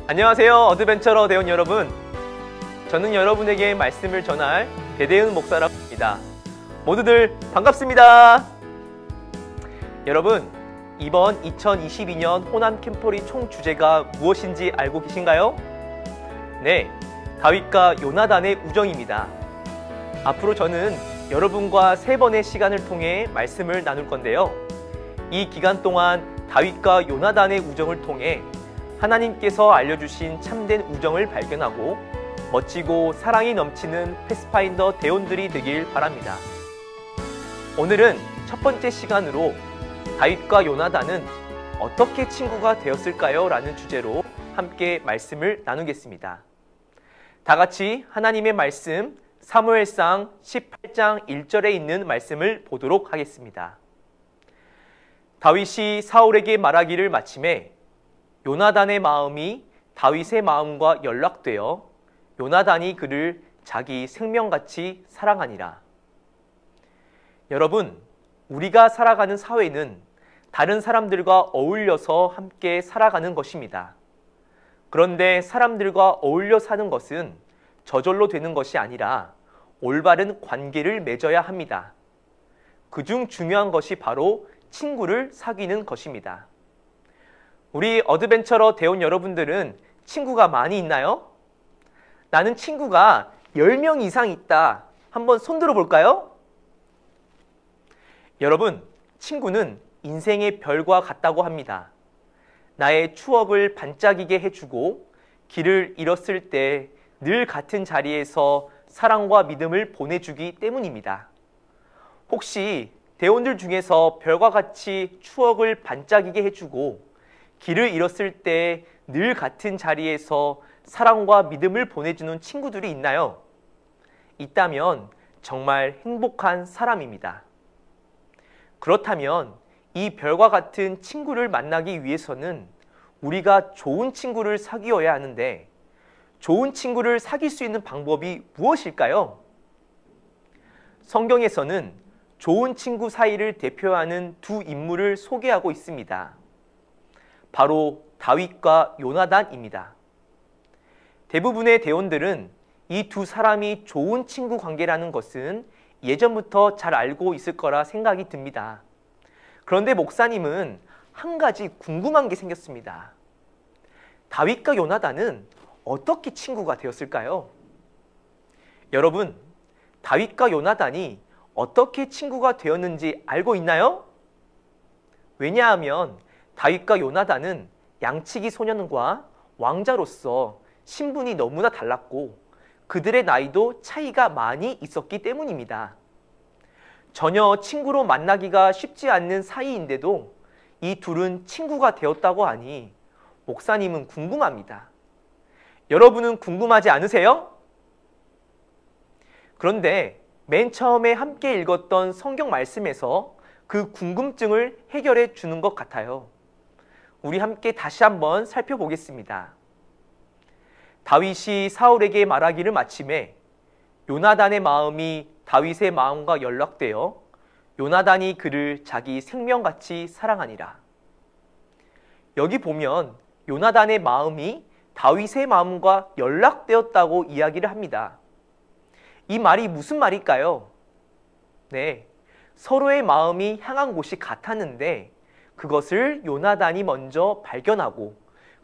안녕하세요, 어드벤처러 대원 여러분. 저는 여러분에게 말씀을 전할 배대은 목사라고 합니다. 모두들 반갑습니다. 여러분, 이번 2022년 호남 캠퍼리 총 주제가 무엇인지 알고 계신가요? 네, 다윗과 요나단의 우정입니다. 앞으로 저는 여러분과 3번의 시간을 통해 말씀을 나눌 건데요. 이 기간 동안 다윗과 요나단의 우정을 통해 하나님께서 알려주신 참된 우정을 발견하고 멋지고 사랑이 넘치는 패스파인더 대원들이 되길 바랍니다. 오늘은 첫 번째 시간으로 다윗과 요나단은 어떻게 친구가 되었을까요? 라는 주제로 함께 말씀을 나누겠습니다. 다 같이 하나님의 말씀 사무엘상 18장 1절에 있는 말씀을 보도록 하겠습니다. 다윗이 사울에게 말하기를 마침에 요나단의 마음이 다윗의 마음과 연락되어 요나단이 그를 자기 생명같이 사랑하니라. 여러분, 우리가 살아가는 사회는 다른 사람들과 어울려서 함께 살아가는 것입니다. 그런데 사람들과 어울려 사는 것은 저절로 되는 것이 아니라 올바른 관계를 맺어야 합니다. 그중 중요한 것이 바로 친구를 사귀는 것입니다. 우리 어드벤처러 대원 여러분들은 친구가 많이 있나요? 나는 친구가 10명 이상 있다. 한번 손들어 볼까요? 여러분, 친구는 인생의 별과 같다고 합니다. 나의 추억을 반짝이게 해주고 길을 잃었을 때 늘 같은 자리에서 사랑과 믿음을 보내주기 때문입니다. 혹시 대원들 중에서 별과 같이 추억을 반짝이게 해주고 길을 잃었을 때 늘 같은 자리에서 사랑과 믿음을 보내주는 친구들이 있나요? 있다면 정말 행복한 사람입니다. 그렇다면 이 별과 같은 친구를 만나기 위해서는 우리가 좋은 친구를 사귀어야 하는데 좋은 친구를 사귈 수 있는 방법이 무엇일까요? 성경에서는 좋은 친구 사이를 대표하는 두 인물을 소개하고 있습니다. 바로 다윗과 요나단입니다. 대부분의 대원들은 이 두 사람이 좋은 친구 관계라는 것은 예전부터 잘 알고 있을 거라 생각이 듭니다. 그런데 목사님은 한 가지 궁금한 게 생겼습니다. 다윗과 요나단은 어떻게 친구가 되었을까요? 여러분, 다윗과 요나단이 어떻게 친구가 되었는지 알고 있나요? 왜냐하면 다윗과 요나단은 양치기 소년과 왕자로서 신분이 너무나 달랐고 그들의 나이도 차이가 많이 있었기 때문입니다. 전혀 친구로 만나기가 쉽지 않는 사이인데도 이 둘은 친구가 되었다고 하니 목사님은 궁금합니다. 여러분은 궁금하지 않으세요? 그런데 맨 처음에 함께 읽었던 성경 말씀에서 그 궁금증을 해결해 주는 것 같아요. 우리 함께 다시 한번 살펴보겠습니다. 다윗이 사울에게 말하기를 마침에 요나단의 마음이 다윗의 마음과 연락되어 요나단이 그를 자기 생명같이 사랑하니라. 여기 보면 요나단의 마음이 다윗의 마음과 연락되었다고 이야기를 합니다. 이 말이 무슨 말일까요? 네, 서로의 마음이 향한 곳이 같았는데 그것을 요나단이 먼저 발견하고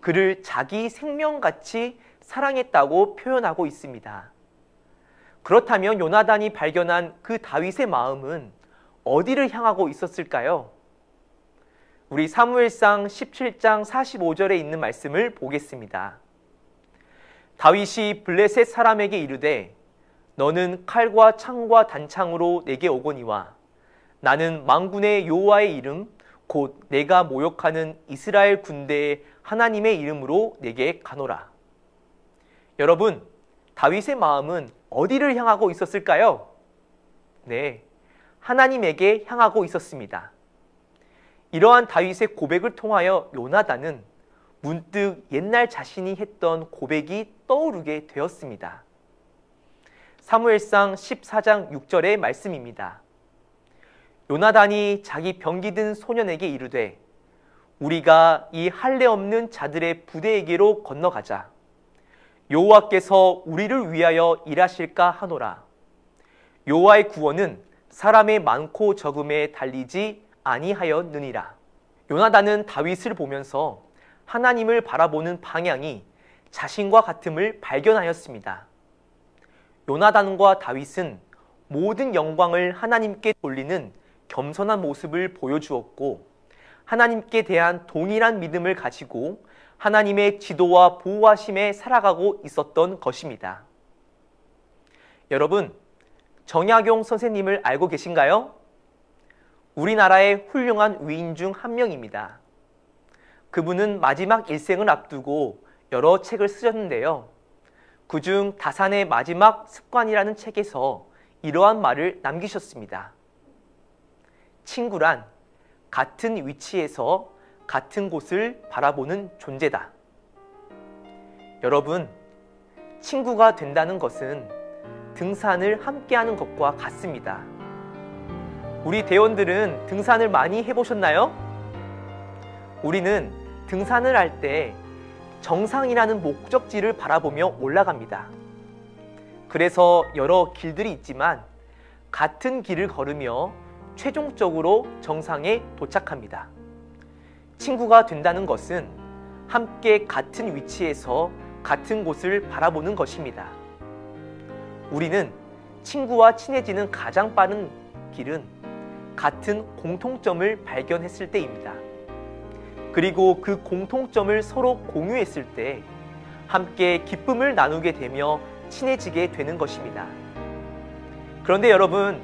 그를 자기 생명같이 사랑했다고 표현하고 있습니다. 그렇다면 요나단이 발견한 그 다윗의 마음은 어디를 향하고 있었을까요? 우리 사무엘상 17장 45절에 있는 말씀을 보겠습니다. 다윗이 블레셋 사람에게 이르되 너는 칼과 창과 단창으로 내게 오거니와 나는 만군의 여호와의 이름 곧 내가 모욕하는 이스라엘 군대의 하나님의 이름으로 내게 가노라. 여러분, 다윗의 마음은 어디를 향하고 있었을까요? 네, 하나님에게 향하고 있었습니다. 이러한 다윗의 고백을 통하여 요나단은 문득 옛날 자신이 했던 고백이 떠오르게 되었습니다. 사무엘상 14장 6절의 말씀입니다. 요나단이 자기 병기 든 소년에게 이르되 우리가 이 할례 없는 자들의 부대에게로 건너가자. 여호와께서 우리를 위하여 일하실까 하노라. 여호와의 구원은 사람의 많고 적음에 달리지 아니하였느니라. 요나단은 다윗을 보면서 하나님을 바라보는 방향이 자신과 같음을 발견하였습니다. 요나단과 다윗은 모든 영광을 하나님께 돌리는 겸손한 모습을 보여주었고, 하나님께 대한 동일한 믿음을 가지고 하나님의 지도와 보호하심에 살아가고 있었던 것입니다. 여러분, 정약용 선생님을 알고 계신가요? 우리나라의 훌륭한 위인 중 한 명입니다. 그분은 마지막 일생을 앞두고 여러 책을 쓰셨는데요. 그중 다산의 마지막 습관이라는 책에서 이러한 말을 남기셨습니다. 친구란 같은 위치에서 같은 곳을 바라보는 존재다. 여러분, 친구가 된다는 것은 등산을 함께하는 것과 같습니다. 우리 대원들은 등산을 많이 해보셨나요? 우리는 등산을 할 때 정상이라는 목적지를 바라보며 올라갑니다. 그래서 여러 길들이 있지만 같은 길을 걸으며 최종적으로 정상에 도착합니다. 친구가 된다는 것은 함께 같은 위치에서 같은 곳을 바라보는 것입니다. 우리는 친구와 친해지는 가장 빠른 길은 같은 공통점을 발견했을 때입니다. 그리고 그 공통점을 서로 공유했을 때 함께 기쁨을 나누게 되며 친해지게 되는 것입니다. 그런데 여러분,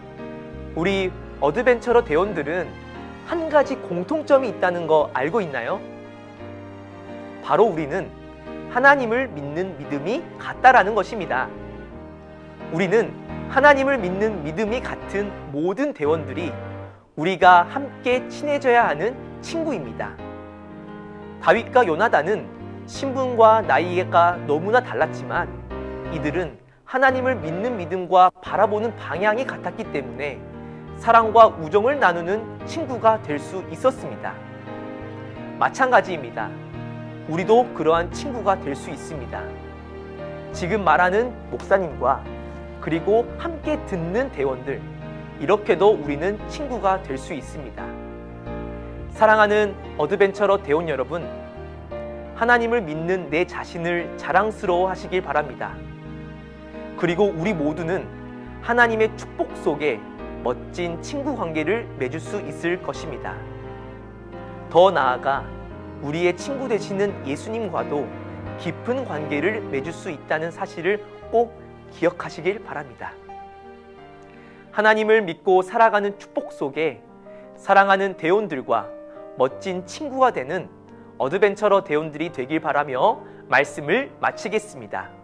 우리 어드벤처러 대원들은 한 가지 공통점이 있다는 거 알고 있나요? 바로 우리는 하나님을 믿는 믿음이 같다라는 것입니다. 우리는 하나님을 믿는 믿음이 같은 모든 대원들이 우리가 함께 친해져야 하는 친구입니다. 다윗과 요나단은 신분과 나이가 너무나 달랐지만 이들은 하나님을 믿는 믿음과 바라보는 방향이 같았기 때문에 사랑과 우정을 나누는 친구가 될 수 있었습니다. 마찬가지입니다. 우리도 그러한 친구가 될 수 있습니다. 지금 말하는 목사님과 그리고 함께 듣는 대원들, 이렇게도 우리는 친구가 될 수 있습니다. 사랑하는 어드벤처러 대원 여러분, 하나님을 믿는 내 자신을 자랑스러워 하시길 바랍니다. 그리고 우리 모두는 하나님의 축복 속에 멋진 친구 관계를 맺을 수 있을 것입니다. 더 나아가 우리의 친구 되시는 예수님과도 깊은 관계를 맺을 수 있다는 사실을 꼭 기억하시길 바랍니다. 하나님을 믿고 살아가는 축복 속에 사랑하는 대원들과 멋진 친구가 되는 어드벤처러 대원들이 되길 바라며 말씀을 마치겠습니다.